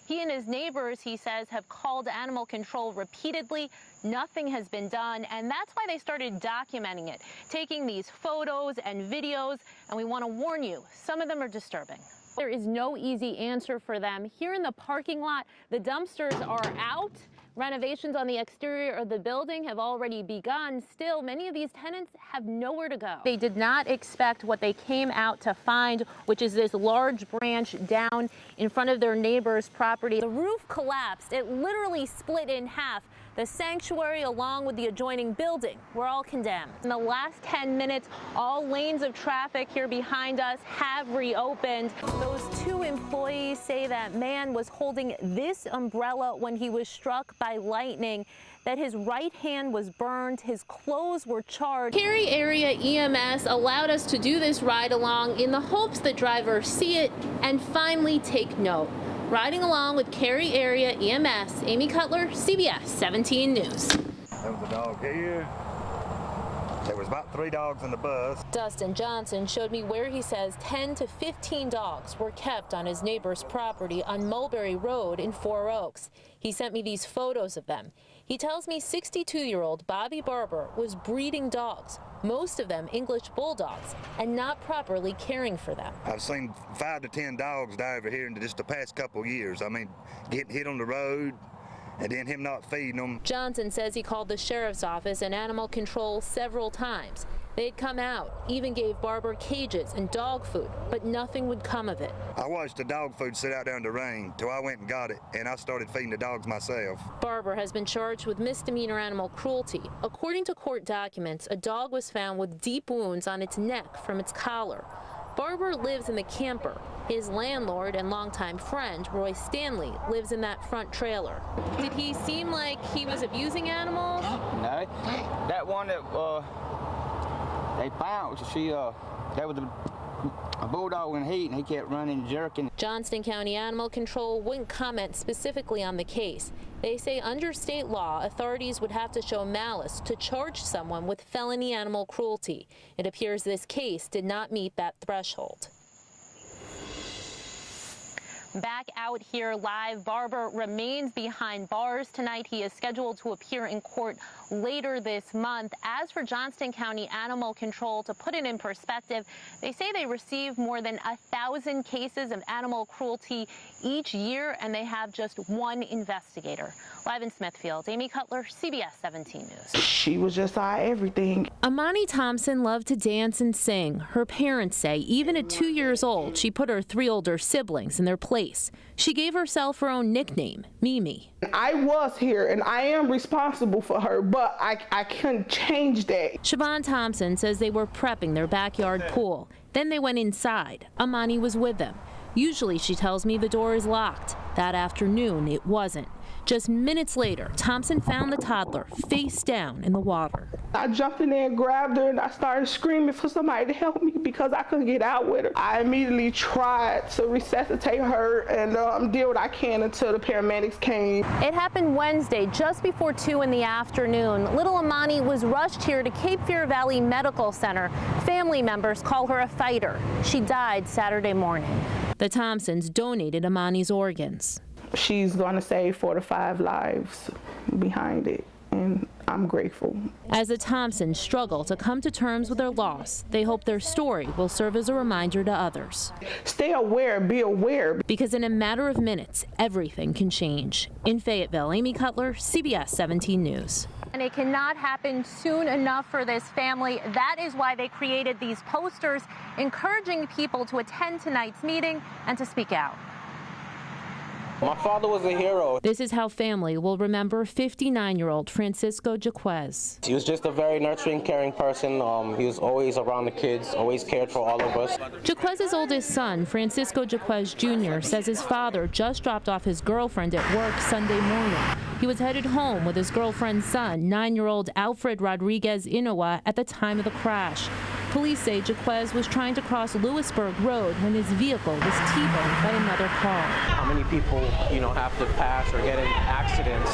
He and his neighbors, he says, have called animal control repeatedly. Nothing has been done, and that's why they started documenting it, taking these photos and videos, and we want to warn you, some of them are disturbing. There is no easy answer for them. Here in the parking lot, the dumpsters are out. Renovations on the exterior of the building have already begun. Still, many of these tenants have nowhere to go. They did not expect what they came out to find, which is this large branch down in front of their neighbor's property. The roof collapsed. It literally split in half. The sanctuary, along with the adjoining building, were all condemned. In the last 10 minutes, all lanes of traffic here behind us have reopened. Those two employees say that man was holding this umbrella when he was struck by lightning, that his right hand was burned, his clothes were charred. Cary Area EMS allowed us to do this ride along in the hopes that drivers see it and finally take note. Riding along with Cary Area EMS, Amy Cutler, CBS 17 News. There was a dog here. There was about 3 dogs in the bus. Dustin Johnson showed me where he says 10 to 15 dogs were kept on his neighbor's property on Mulberry Road in Four Oaks. He sent me these photos of them. He tells me 62-year-old Bobby Barber was breeding dogs, most of them English bulldogs, and not properly caring for them. I've seen 5 to 10 dogs die over here in just the past couple years. I mean, getting hit on the road, and then him not feeding them. Johnson says he called the sheriff's office and animal control several times. They'd come out, even gave Barber cages and dog food, but nothing would come of it. I watched the dog food sit out there in the rain till I went and got it, and I started feeding the dogs myself. Barber has been charged with misdemeanor animal cruelty. According to court documents, a dog was found with deep wounds on its neck from its collar. Barber lives in the camper. His landlord and longtime friend, Roy Stanley, lives in that front trailer. Did he seem like he was abusing animals? No. That one that they found, that was a bulldog in heat, and he kept running and jerking. Johnston County Animal Control wouldn't comment specifically on the case. They say under state law, authorities would have to show malice to charge someone with felony animal cruelty. It appears this case did not meet that threshold. Back out here live, Barber remains behind bars tonight. He is scheduled to appear in court later this month. As for Johnston County Animal Control, to put it in perspective, they say they receive more than 1,000 cases of animal cruelty each year, and they have just one investigator. Live in Smithfield, Amy Cutler, CBS 17 News. She was just our everything. Amani Thompson loved to dance and sing. Her parents say even at 2 years old, she put her 3 older siblings in their place. She gave herself her own nickname, Mimi. I was here and I am responsible for her, but I couldn't change that. Siobhan Thompson says they were prepping their backyard pool. Then they went inside. Amani was with them. Usually, she tells me, the door is locked. That afternoon, it wasn't. Just minutes later, Thompson found the toddler face down in the water. I jumped in there and grabbed her, and I started screaming for somebody to help me because I couldn't get out with her. I immediately tried to resuscitate her and did what I can until the paramedics came. It happened Wednesday, just before 2 in the afternoon. Little Amani was rushed here to Cape Fear Valley Medical Center. Family members call her a fighter. She died Saturday morning. The Thompsons donated Amani's organs. She's going to save 4 to 5 lives behind it, and I'm grateful. As the Thompsons struggle to come to terms with their loss, they hope their story will serve as a reminder to others. Stay aware, be aware. Because in a matter of minutes, everything can change. In Fayetteville, Amy Cutler, CBS 17 News. And it cannot happen soon enough for this family. That is why they created these posters encouraging people to attend tonight's meeting and to speak out. My father was a hero. This is how family will remember 59-year-old Francisco Jaquez. He was just a very nurturing, caring person. He was always around the kids, always cared for all of us. Jaquez's oldest son, Francisco Jaquez Jr., says his father just dropped off his girlfriend at work Sunday morning. He was headed home with his girlfriend's son, 9-year-old Alfred Rodriguez Inoua, at the time of the crash. Police say Jaquez was trying to cross Lewisburg Road when his vehicle was T-boned by another car. How many people, have to pass or get in accidents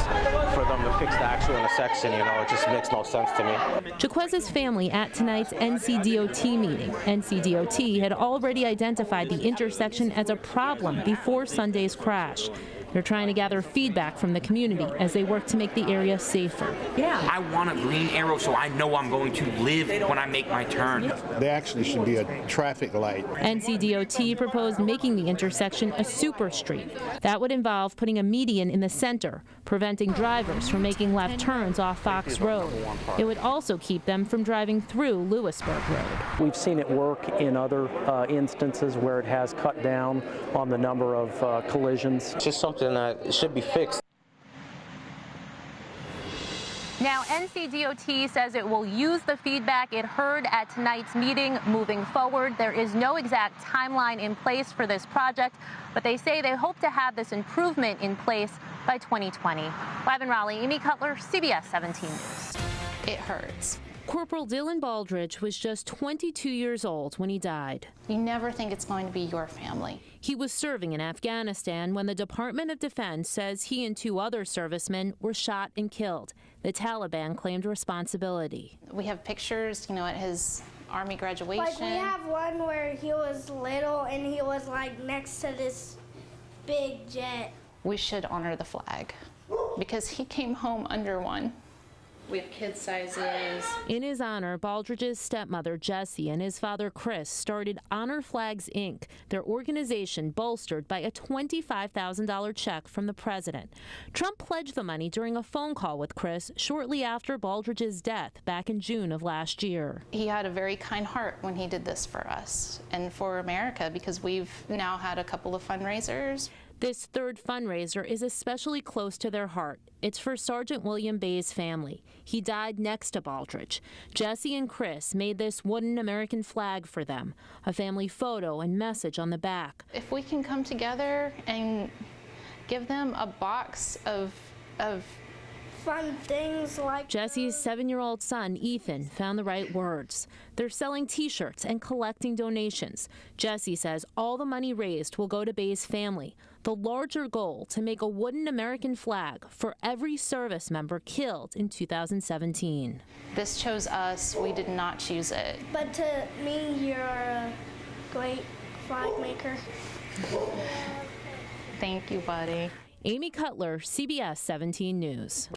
for them to fix the actual intersection, it just makes no sense to me. Jaquez's family at tonight's NCDOT meeting. NCDOT had already identified the intersection as a problem before Sunday's crash. They're trying to gather feedback from the community as they work to make the area safer. Yeah, I want a green arrow so I know I'm going to live when I make my turn. There actually should be a traffic light. NCDOT proposed making the intersection a super street. That would involve putting a median in the center, preventing drivers from making left turns off Fox Road. It would also keep them from driving through Lewisburg Road. We've seen it work in other instances where it has cut down on the number of collisions. It's just something that should be fixed. Now, NCDOT says it will use the feedback it heard at tonight's meeting moving forward. There is no exact timeline in place for this project, but they say they hope to have this improvement in place by 2020. Live in Raleigh, Amy Cutler, CBS 17 News. It hurts. Corporal Dylan Baldridge was just 22 years old when he died. You never think it's going to be your family. He was serving in Afghanistan when the Department of Defense says he and 2 other servicemen were shot and killed. The Taliban claimed responsibility. We have pictures, at his Army graduation. Like, we have one where he was little and he was like next to this big jet. We should honor the flag because he came home under one. We have kid sizes. In his honor, Baldridge's stepmother, Jessie, and his father, Chris, started Honor Flags, Inc., their organization bolstered by a $25,000 check from the president. Trump pledged the money during a phone call with Chris shortly after Baldridge's death back in June of last year. He had a very kind heart when he did this for us and for America because we've now had a couple of fundraisers. This third fundraiser is especially close to their heart. It's for Sergeant William Bay's family. He died next to Baldridge. Jesse and Chris made this wooden American flag for them, a family photo and message on the back. If we can come together and give them a box of fun things like Jesse's 7-year-old son, Ethan, found the right words. They're selling T-shirts and collecting donations. Jesse says all the money raised will go to Bay's family. The larger goal to make a wooden American flag for every service member killed in 2017. This chose us. We did not choose it. But to me, you're a great flag maker. Thank you, buddy. Amy Cutler, CBS 17 News.